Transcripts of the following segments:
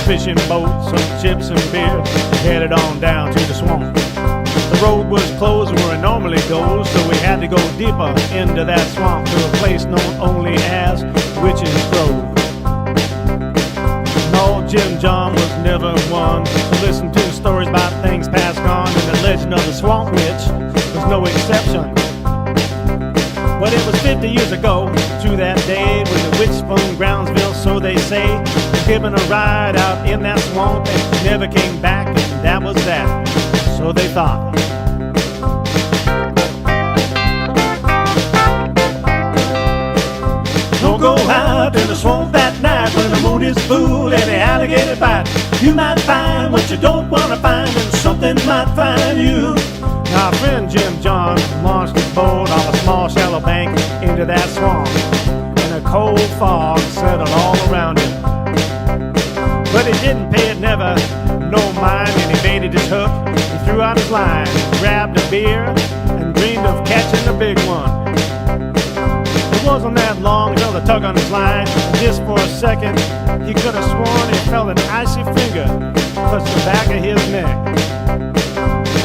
fishing boat, some chips and beer, headed on down to the swamp. The road was closed where it normally goes, so we had to go deeper into that swamp to a place known only as Witch's Grove. No, Jim John was never one to listen to stories about things past gone, and the legend of the swamp witch was no exception. But it was 50 years ago to that day when the witch from Brownsville, so they say, given a ride out in that swamp and never came back, and that was that. So they thought. Don't go out in the swamp at night when the moon is full and the alligator bite. You might find what you don't want to find, and something might find you. Our friend Jim John launched his boat off a small shallow bank into that swamp, and a cold fog settled all around him. But he didn't pay it never no mind, and he baited his hook. He threw out his line, grabbed a beer, and dreamed of catching a big one. It wasn't that long until the tug on his line, and just for a second, he could have sworn he felt an icy finger touch the back of his neck.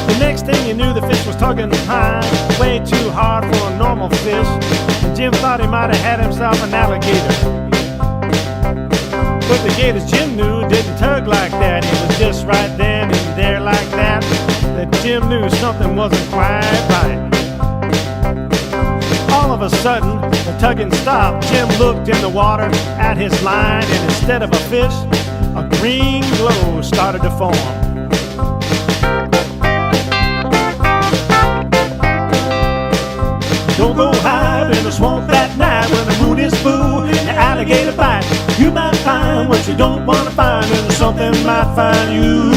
The next thing you knew, the fish was tugging high, way too hard for a normal fish, and Jim thought he might have had himself an alligator. But the gators Jim knew didn't tug like that. It was just right then and there like that Jim knew something wasn't quite right. All of a sudden, the tugging stopped. Jim looked in the water at his line, and instead of a fish, a green glow started to form. Don't go hide in the swamp at night when the moon is full and the alligator bite. You might find what you don't want to find, and something might find you.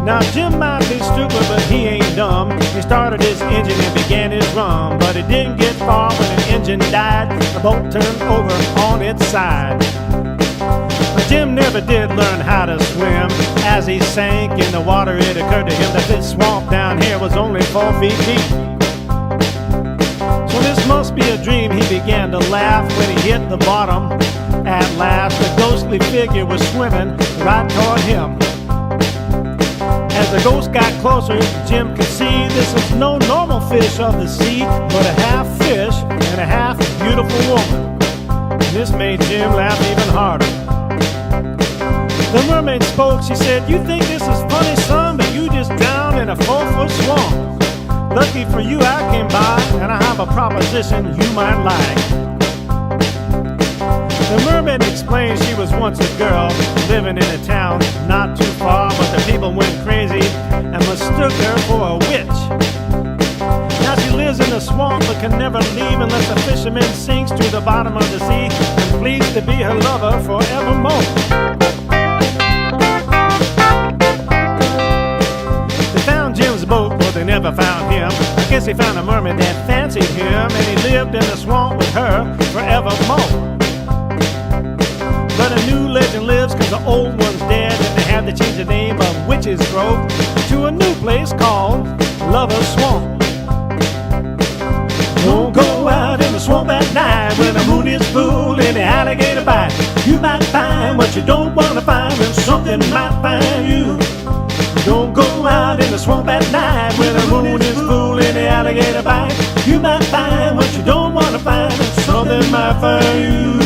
Now Jim might be stupid, but he ain't dumb. He started his engine and began his run, but it didn't get far when an engine died. The boat turned over on its side. But Jim never did learn how to swim. As he sank in the water, it occurred to him that this swamp down here was only 4 feet deep. So this must be a dream. He began to laugh when he hit the bottom. At last, a ghostly figure was swimming right toward him. As the ghost got closer, Jim could see this was no normal fish of the sea, but a half fish and a half beautiful woman. And this made Jim laugh even harder. The mermaid spoke. She said, "You think this is funny, son, but you just drowned in a 4-foot swamp. Lucky for you, I came by, and I have a proposition you might like." The mermaid explained she was once a girl living in a town not too far, but the people went crazy and mistook her for a witch. Now she lives in the swamp but can never leave unless a fisherman sinks to the bottom of the sea and pleads to be her lover forevermore. They found Jim's boat, but they never found him. I guess they found a mermaid that fancied him, and he lived in the swamp with her forevermore. But a new legend lives, cause the old one's dead, and they had to change the name of Witch's Grove to a new place called Lover's Swamp. Don't go out in the swamp at night when the moon is full and the alligator bite. You might find what you don't want to find, and something might find you. Don't go out in the swamp at night when the moon is full and the alligator bite. You might find what you don't want to find, and something might find you.